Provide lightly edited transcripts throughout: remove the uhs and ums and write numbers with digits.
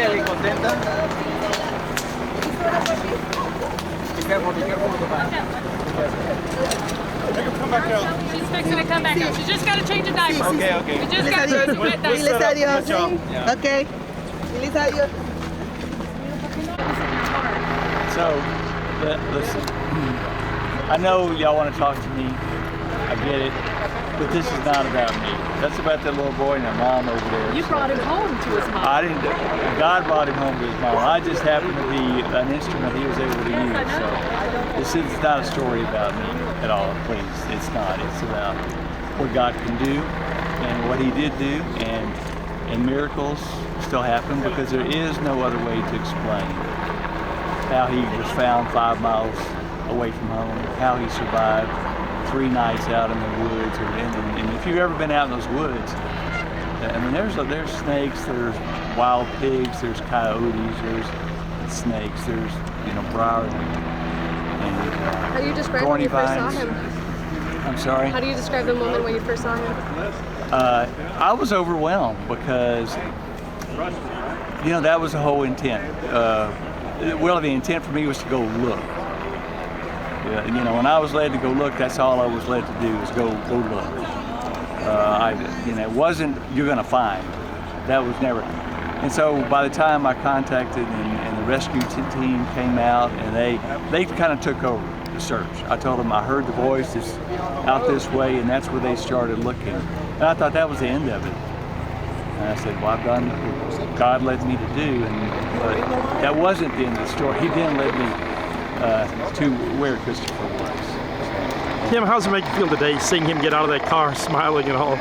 alguien contenta? Be careful with the back. Come back out. She's fixing to come back out. She's just got to change a diaper. Okay. We just got to change a wet diaper. Diles adiós. Yeah. Okay. Diles adiós. So, listen, I know y'all want to talk to me, I get it, but this is not about me. That's about that little boy and their mom over there. You brought him home to his mom. I didn't, God brought him home to his mom. I just happened to be an instrument he was able to use. So, this is not a story about me at all, please. It's not. It's about what God can do and what he did do, and miracles still happen because there is no other way to explain how he was found 5 miles away from home, how he survived 3 nights out in the woods. And if you've ever been out in those woods, I mean, there's snakes, there's wild pigs, there's coyotes, there's snakes, there's briar and How do you describe when thorny you first saw vines. him? I'm sorry? How do you describe the moment when you first saw him? I was overwhelmed because, that was the whole intent. The intent for me was to go look. When I was led to go look, that's all I was led to do is go look. It wasn't you're gonna find. That was never. And so by the time I contacted and the rescue team came out and they kind of took over the search. I told them I heard the voice, it's out this way, and that's where they started looking. And I thought that was the end of it. And I said, well, I've done what God led me to do, but that wasn't the end of the story. He then led me to where Christopher was. Tim, how does it make you feel today, seeing him get out of that car, smiling and all?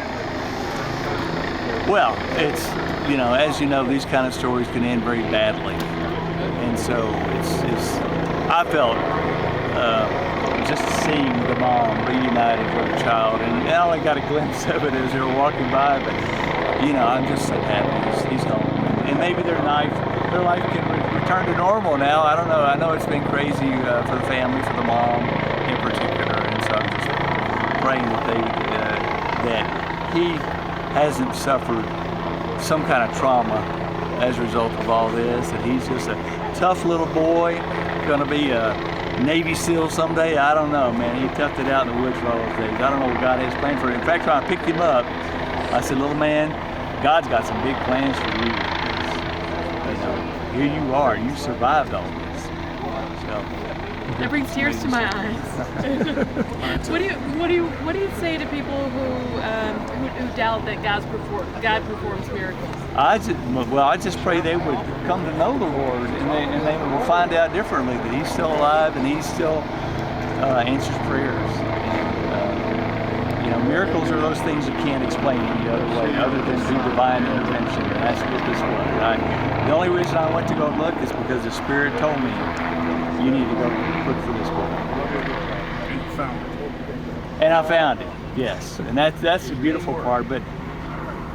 Well, it's, as you know, these kind of stories can end very badly. And so I felt just seeing the mom reunited with her child, and I only got a glimpse of it as they were walking by, but I'm just so happy he's home. And maybe their life can return to normal now. I don't know. I know it's been crazy for the family, for the mom in particular, and so I'm just praying that he hasn't suffered some kind of trauma as a result of all this, that he's just a tough little boy, going to be a Navy SEAL someday. I don't know, man. He toughed it out in the woods for all those days. I don't know what God has planned for him. In fact, when I picked him up, I said, little man, God's got some big plans for you. Here you are. You survived all this. So, That brings tears to my eyes. What do you say to people who doubt that God performs miracles? I just pray they would come to know the Lord, and they will find out differently that He's still alive and He still answers prayers. And, miracles are those things you can't explain any other way other than through divine intervention, and that's what this was. The only reason I went to go look is because the Spirit told me, you need to go look for this boy. And I found it, yes. And that's the beautiful part, but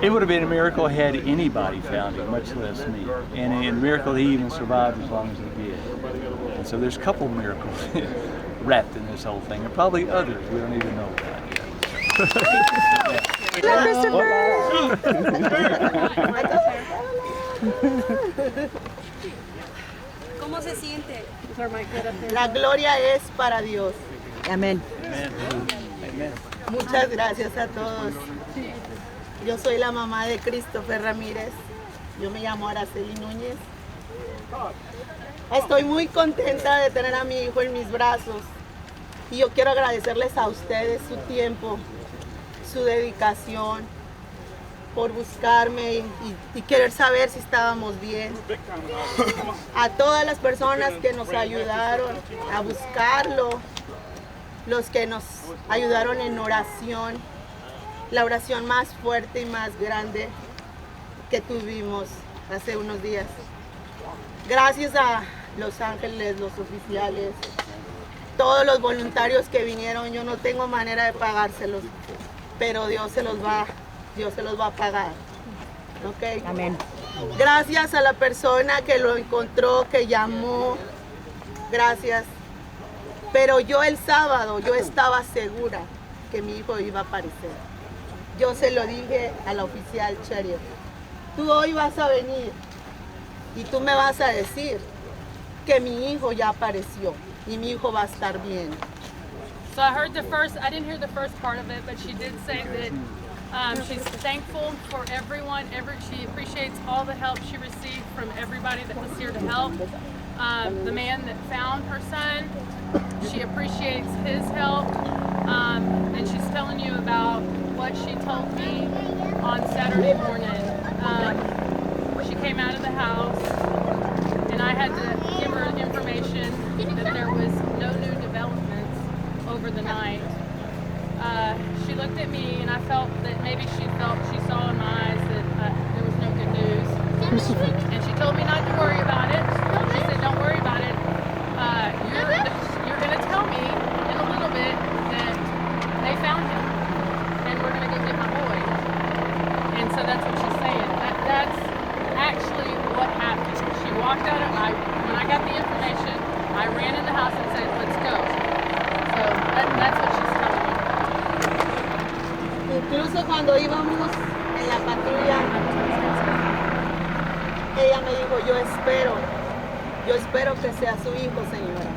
it would have been a miracle had anybody found it, much less me. And a miracle he even survived as long as he did. And so there's a couple miracles wrapped in this whole thing, and probably others we don't even know about yet. Hello, Christopher! ¿Cómo se siente? La gloria es para Dios. Amén. Amen. Amen. Muchas gracias a todos. Yo soy la mamá de Christopher Ramírez. Yo me llamo Araceli Núñez. Estoy muy contenta de tener a mi hijo en mis brazos. Y yo quiero agradecerles a ustedes su tiempo, su dedicación, por buscarme y querer saber si estábamos bien. A todas las personas que nos ayudaron a buscarlo, los que nos ayudaron en oración, la oración más fuerte y más grande que tuvimos hace unos días. Gracias a Los Ángeles, los oficiales, todos los voluntarios que vinieron, yo no tengo manera de pagárselos, pero Dios se los va a pagar. ¿Okay? Amén. Gracias a la persona que lo encontró, que llamó, gracias. Pero yo el sábado, yo estaba segura que mi hijo iba a aparecer. Yo se lo dije a la oficial sheriff, tú hoy vas a venir Y tú me vas a decir que mi hijo ya apareció y mi hijo va a estar bien. So I didn't hear the first part of it, but she did say that she's thankful for everyone. She appreciates all the help she received from everybody that was here to help. The man that found her son, she appreciates his help. And she's telling you about what she told me on Saturday morning. She came out of the house and I had to give her information that there was no new developments over the night. She looked at me and I felt that maybe she saw in my eyes that there was no good news. And she told me not to worry about it. She said, don't worry about it. You're going to tell me in a little bit that they found him and we're going to go get my boy. And so that's what she's saying. That's actually what happened. She walked out when I got the information, I ran in the house and said, let's go. So that's what she's telling me. Incluso cuando íbamos en la patrulla, ella me dijo, yo espero que sea su hijo, señora.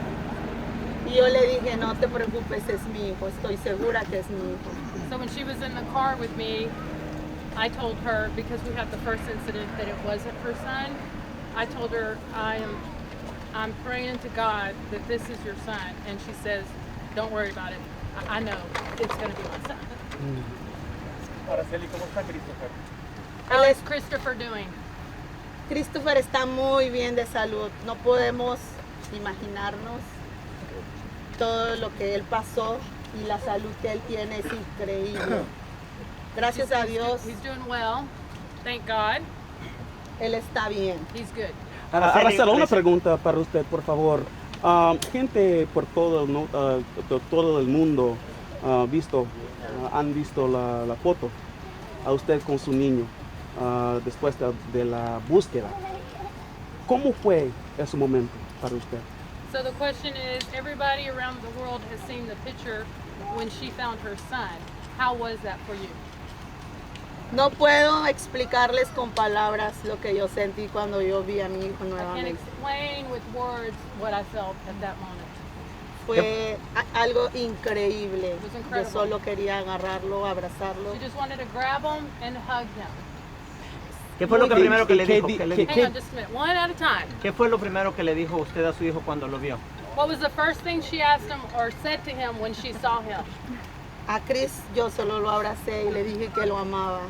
Y yo le dije, no te preocupes, es mi hijo, estoy segura que es mi hijo. So when she was in the car with me, I told her, because we had the first incident that it wasn't her son, I told her, I'm praying to God that this is your son. And she says, don't worry about it. I know it's going to be my son. Araceli, ¿cómo está Christopher? How is Christopher doing? Christopher está muy bien de salud. No podemos imaginarnos todo lo que él pasó y la salud que él tiene es increíble. Gracias a Dios, He's doing well. Thank God. él está bien. He's good. Araceli, una pregunta para usted, por favor. Gente por todo el mundo han visto la foto a usted con su niño después de la búsqueda. ¿Cómo fue ese momento para usted? So the question is, everybody around the world has seen the picture when she found her son. How was that for you? No puedo explicarles con palabras lo que yo sentí cuando yo vi a mi hijo I can't nuevamente. explain with words what I felt at that moment. Fue algo increíble. was Yo incredible. solo quería agarrarlo, abrazarlo. She just wanted to grab him and hug him. ¿Qué fue lo que primero que le dijo? Hang on just a minute, one at a time. ¿Qué fue lo primero que le dijo usted a su hijo cuando lo vio? What was the first thing she asked him or said to him when she saw him? A Chris yo solo lo abracé y le dije que lo amaba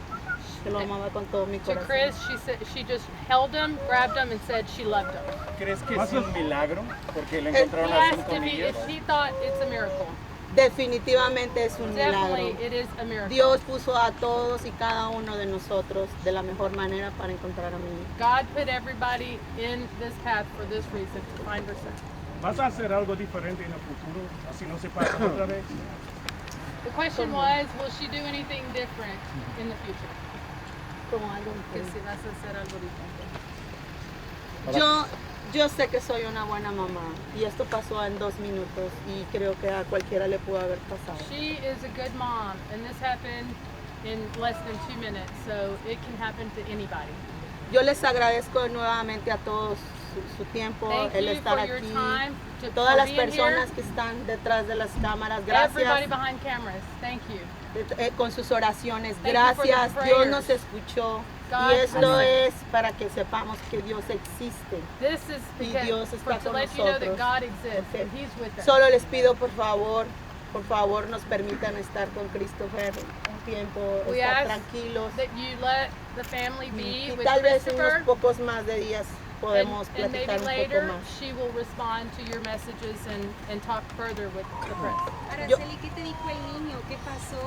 con todo mi To corazón. Chris, she said she just held him, grabbed him, and said she loved him. ¿Crees que es un milagro? Porque le He encontraron a asked 5 if niños. he thought it's a miracle. Definitivamente es un Definitely, milagro. it is a miracle. Dios puso a todos y cada uno de nosotros de la mejor manera para encontrar a mi hijo. God put everybody in this path for this reason, to find her son. ¿Vas a hacer algo diferente en el futuro? Así no se pasa otra vez. The question was, will she do anything different in the future? Como algo Que increíble. si vas a hacer algo diferente. Yo sé que soy una buena mamá y esto pasó en 2 minutos y creo que a cualquiera le pudo haber pasado. She is a good mom, and this happened in less than 2 minutes, so it can happen to anybody. Yo les agradezco nuevamente a todos su tiempo, Thank el you estar for your aquí, time, todas for las being personas here. que están detrás de las cámaras, Everybody gracias behind cameras, thank you. con sus oraciones, Thank you for gracias, the Dios prayers. nos escuchó God y esto has- es para que sepamos que Dios existe. This is Y Dios because, está to con let you know that nosotros. God exists Okay. and He's with us. Solo les pido por favor nos permitan estar con Christopher un tiempo, We estar ask tranquilos that you let the family be y with tal vez Christopher, unos pocos más de días podemos and maybe platicar un poco later más. she will respond to your messages and talk further with the press. Araceli, ¿qué te dijo el niño? ¿Qué pasó?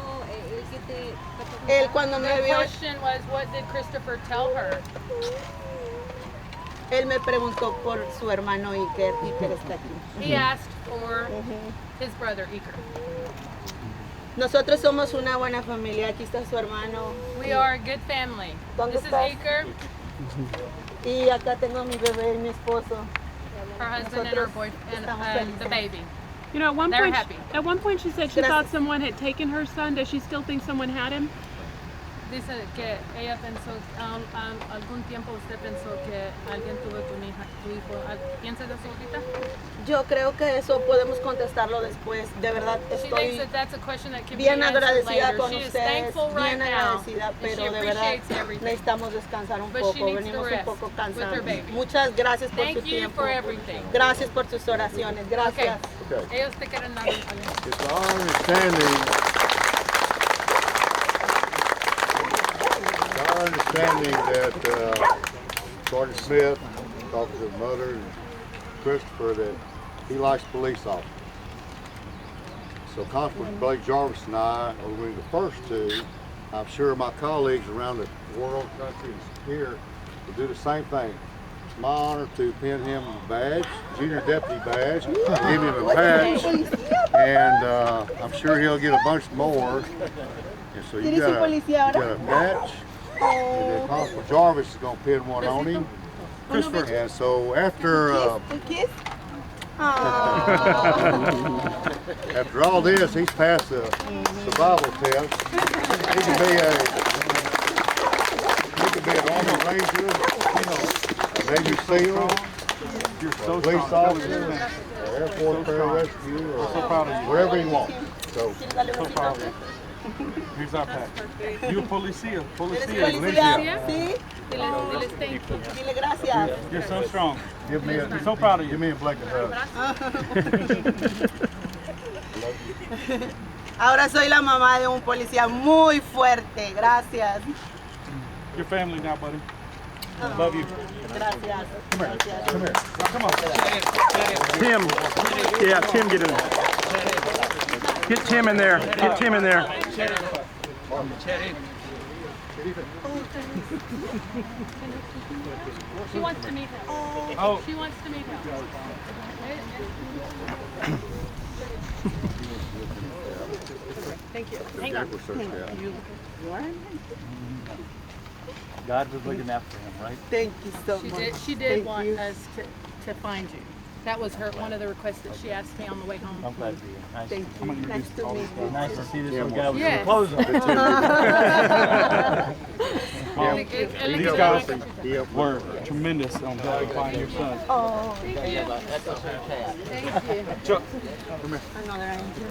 ¿Qué te Él cuando me The vio, question was, what did Christopher tell her? él me preguntó por su hermano Iker está aquí. He asked for his brother Iker. Nosotros somos una buena familia, aquí está su hermano We are a good family. ¿Dónde This is estás? Iker, y acá tengo a mi bebé y mi esposo. her husband, and her Nosotros boyfriend, estamos and the felices. baby. You know, They're happy. at one point she said she Gracias. thought someone had taken her son. Does she still think someone had him? Dice que ella pensó, algún tiempo usted pensó que alguien tuvo tu hijo. ¿Piensa de eso ahorita? Yo creo que eso podemos contestarlo después. De verdad She thinks estoy that that's a question that can be bien answered agradecida later. con She is ustedes, thankful right bien now, agradecida, and pero she de verdad appreciates everything. necesitamos descansar un But poco, she needs to venimos un rest poco with her cansados. baby. Muchas gracias por Thank su you tiempo. for everything. Gracias por sus oraciones. Gracias. Okay. Ellos te quieren dar algo. It's our understanding that Sergeant Smith talked to his mother and Christopher that he likes police officers. So Constable Blake Jarvis and I are going to be the first two. I'm sure my colleagues around the world, country, here will do the same thing. It's my honor to pin him a badge, junior deputy badge, give him a patch, and I'm sure he'll get a bunch more. And so you got a patch, and then Constable Jarvis is going to pin one on him. Christopher. And so after after all this, he's passed the survival test. He can be an Army Ranger, a Navy SEAL, a police officer, Air Force pararescue, or wherever he wants. So proud of you. Here's our pack. You a policía. Policía, ¿sí? Diles thank you. Dile gracias. You're so strong. give me I'm so proud of you. give me a blanket hug. Ahora soy la mamá de un policía muy fuerte. Gracias. Your family now, buddy. Love you. Gracias. Gracias. Come here. Come on. Tim. Yeah, Tim, get in there. Get Tim in there. Get Tim in there. She wants to meet him. Oh. She wants to meet him. Thank you. Hang on. God was looking after him, right? Thank you so much. She did want us to find you. That was one of the requests that she asked me on the way home. I'm glad to be here. Nice, Thank you. Nice to meet you. nice to see this little guy with Yes. some clothes on. These guys were tremendous on helping find your son. Oh, Thank you. Chuck, another angel.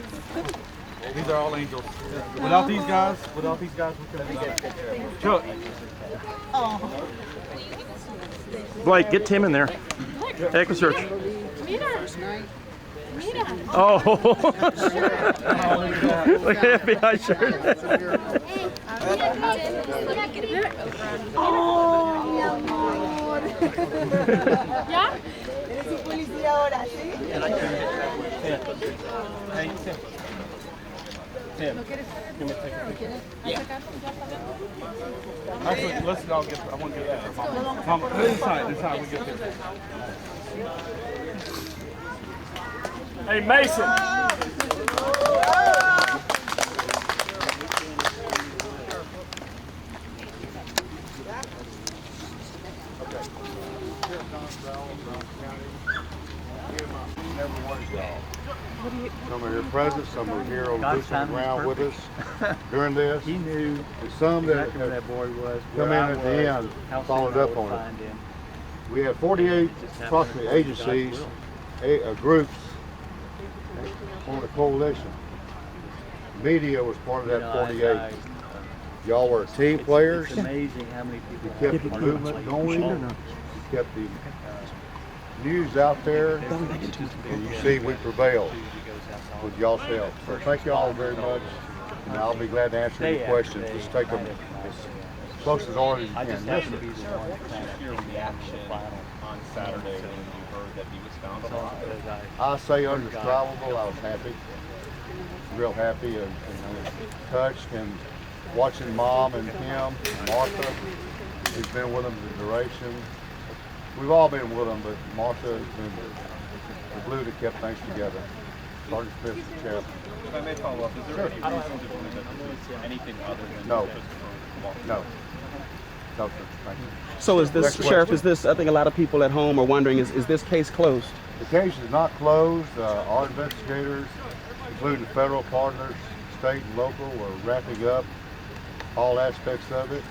these are all angels. Without these guys, we couldn't do that. Chuck. Oh. Blake, get Tim in there. Echo search. Meet her. Meet her. Oh. Look at that FBI shirt. Oh, mi amor. ¿Ya? Eres un policía ahora, ¿sí? Hey, Tim. Actually, let's all get. I want to get that. Mama, inside we get this. Hey, Mason. Some are here present, some are here on God's boots on the timing is ground with us during this. He knew And some that exactly where have that boy was, come where in I at the was, end, how soon followed I up would on it. find him. We had 48 approximately agencies, groups on the coalition. Media was part of You that know, 48. Y'all were team players. It's amazing how many people You kept the movement going. You kept the news out there. And you see we prevailed with y'all's help. So thank y'all very much. And I'll be glad to answer any questions. Just take them as close as hard as you I just can. happened to be the one that kind of Your reaction on Saturday when you heard that he was found alive? I say undescribable. I was happy, real happy, and touched, and watching Mom and him, Martha, who's been with them the duration. We've all been with them, but Martha has been the glue that kept things together. Sergeant Smith's the chaplain. If I may follow up, is there any reason to believe that this was anything other than No. Christopher Walker? No. No, sir. Thank you. So is this, Next Sheriff, question. is this, I think a lot of people at home are wondering, is this case closed? The case is not closed. Our investigators, including the federal partners, state and local, are wrapping up all aspects of it.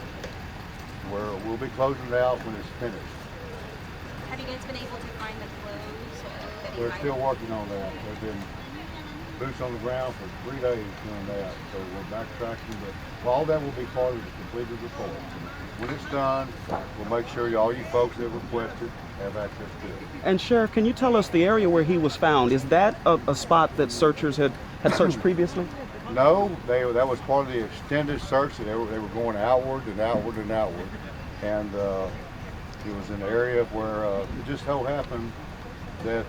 We'll be closing it out when it's finished. Have you guys been able to find the clothes that you We're might still working on that. There've been boots on the ground for 3 days doing that, so we're backtracking, but all that will be part of the completed report. When it's done, we'll make sure all you folks that requested have access to it. And Sheriff, can you tell us the area where he was found? Is that a spot that searchers had searched previously? No, that was part of the extended search. They were going outward and outward and outward, and it was an area where it just so happened that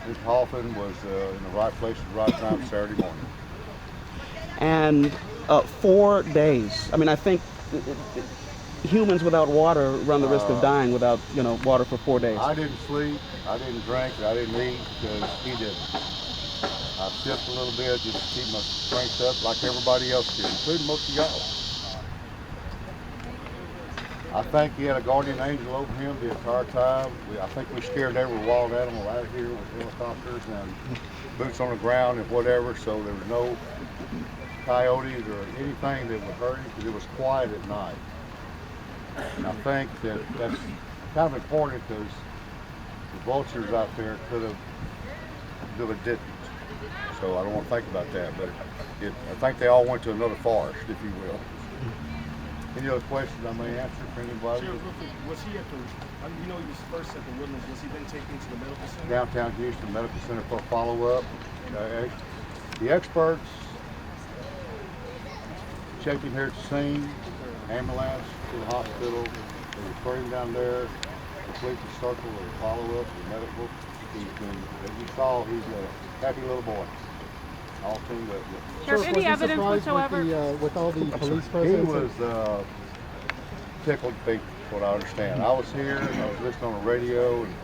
Mr. Hoffman was in the right place at the right time Saturday morning. And 4 days. I mean, I think humans without water run the risk of dying without, water for 4 days. I didn't sleep, I didn't drink, I didn't eat because he didn't. I sipped a little bit just to keep my strength up like everybody else did, including most of y'all. I think he had a guardian angel over him the entire time. I think we scared every wild animal out of here with helicopters and boots on the ground and whatever, so there was no coyotes or anything that would hurt him because it was quiet at night. And I think that's kind of important because the vultures out there could have didn't. So I don't want to think about that, but I think they all went to another forest, if you will. Any other questions I may answer for anybody? Sheriff, was he at the, he was first at the Woodlands, was he then taken to the medical center? Downtown Houston Medical Center for follow-up. The experts checking here at the scene, ambulance to the hospital, they refer him down there, complete the circle of follow-up and medical. As you saw, he's a happy little boy. All teamed up. Sheriff, any evidence whatsoever? With all the police presence? He was tickled pink, what I understand. I was here, I was listening on the radio, and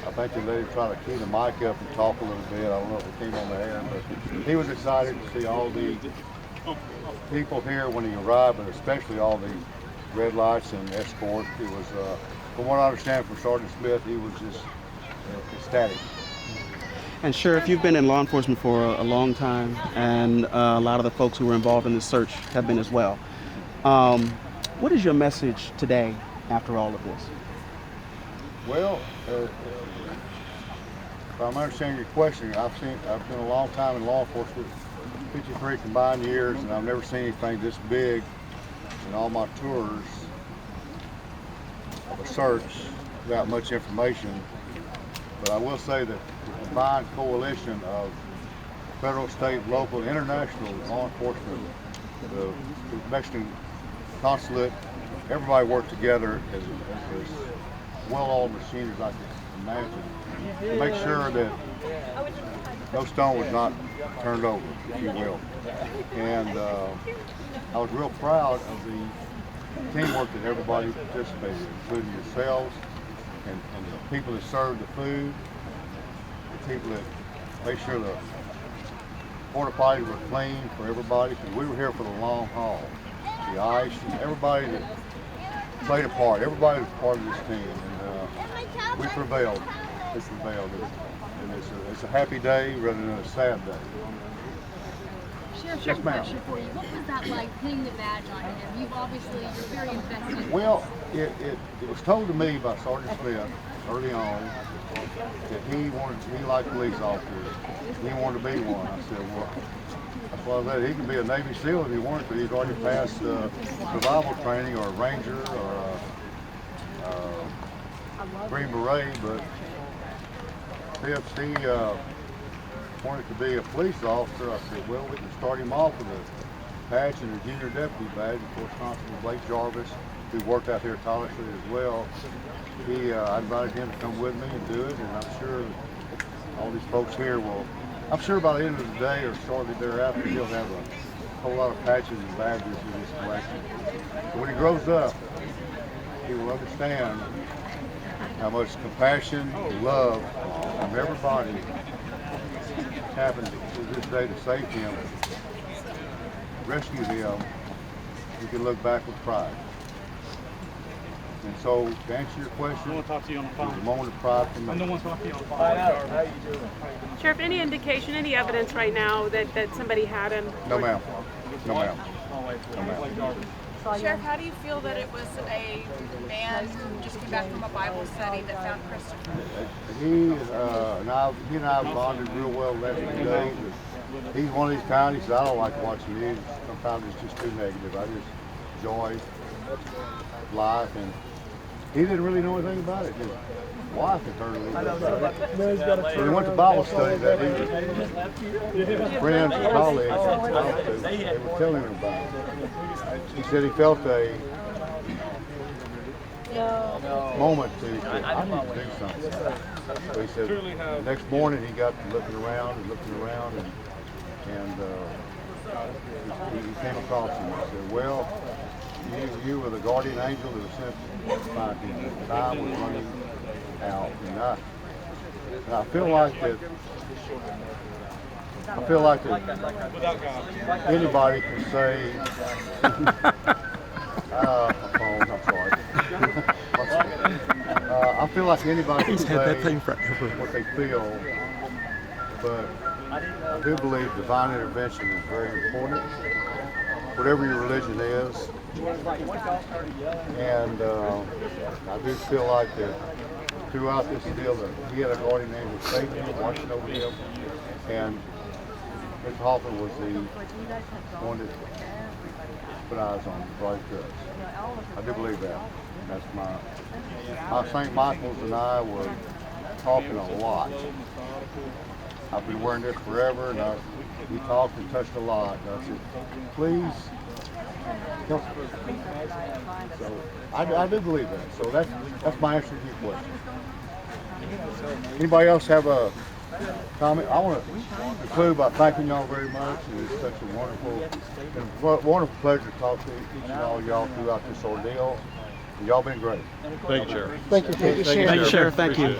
I think they let him try to key the mic up and talk a little bit. I don't know if it came on the air, but he was excited to see all the people here when he arrived, but especially all the red lights and escort. It was, from what I understand from Sergeant Smith, he was just ecstatic. And Sheriff, you've been in law enforcement for a long time, and a lot of the folks who were involved in this search have been as well. What is your message today after all of this? Well, if I'm understanding your question, I've been a long time in law enforcement, 53 combined years, and I've never seen anything this big in all my tours of a search without much information. But I will say that the combined coalition of federal, state, local, international law enforcement, the Mexican consulate, everybody worked together as well-oiled machine as I can imagine to make sure that no stone was not turned over, if you will. And I was real proud of the teamwork that everybody participated in, including yourselves and the people that served the food, the people that made sure the porta potties were clean for everybody, because we were here for the long haul. The ice, and everybody that played a part, everybody was part of this team, and we prevailed. We prevailed, and it's a happy day rather than a sad day. Sheriff, yes, question for you. What was that like, pinning the badge on him? You're very invested. Well, it was told to me by Sergeant Smith early on that he liked police officers. He wanted to be one. I said, well, that's why I said he can be a Navy SEAL if he wanted to. He's already passed survival training, or a Ranger, or a Green Beret, but if he wanted to be a police officer, I said, well, we can start him off with a badge and a junior deputy badge. Of course, Constable Blake Jarvis, who worked out here at Toddler as well, I invited him to come with me and do it, and I'm sure all these folks here will, I'm sure by the end of the day or shortly thereafter, he'll have a whole lot of patches and badges in his collection. So when he grows up, he will understand how much compassion, love from everybody happened to this day to save him, rescue him. You can look back with pride. And so, to answer your question, I want to talk to you on the phone. There's a moment of pride for me. I don't want to talk to you on the phone. How you doing? Sheriff, any indication, any evidence right now that somebody had him? No, ma'am. No, ma'am. come out. Sheriff, how do you feel that it was a man who just came back from a Bible study that found Christopher? He and I bonded real well the last few days. He's one of these kind. He says, I don't like to watch the news. Sometimes it's just too negative. I just enjoy life, and he didn't really know anything about it. His wife had heard a little bit about it. So he went to Bible study that evening. His friends and colleagues, they were telling him about it. He said he felt a moment I need to do something. So he said the next morning he got to looking around, and he came across him and said, well, you were the guardian angel that was sent to find him. The time was running out, and I feel like that. Anybody can say. A phone. I'm sorry. I feel like anybody can say what they feel, but I do believe divine intervention is very important, whatever your religion is. And I do feel like that throughout this deal that he had a guardian angel saving him, watching over him, and Mr. Hoffman was the one that put eyes on him, right to us. I do believe that. That's my St. Michael's and I were talking a lot. I've been wearing this forever, and we talked and touched a lot. And I said, please help us. So I do believe that. So that's my answer to your question. Anybody else have a comment? I want to conclude by thanking y'all very much. It's such a wonderful pleasure to talk to each and all y'all throughout this ordeal. Y'all been great. Thank you, Sheriff. Thank you, Sheriff. Thank you, Sheriff. Thank you.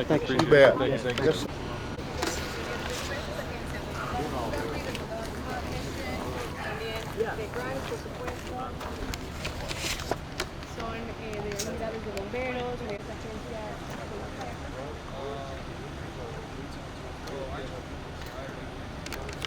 Thank you. You bet. Yes. Son de unidades de bomberos,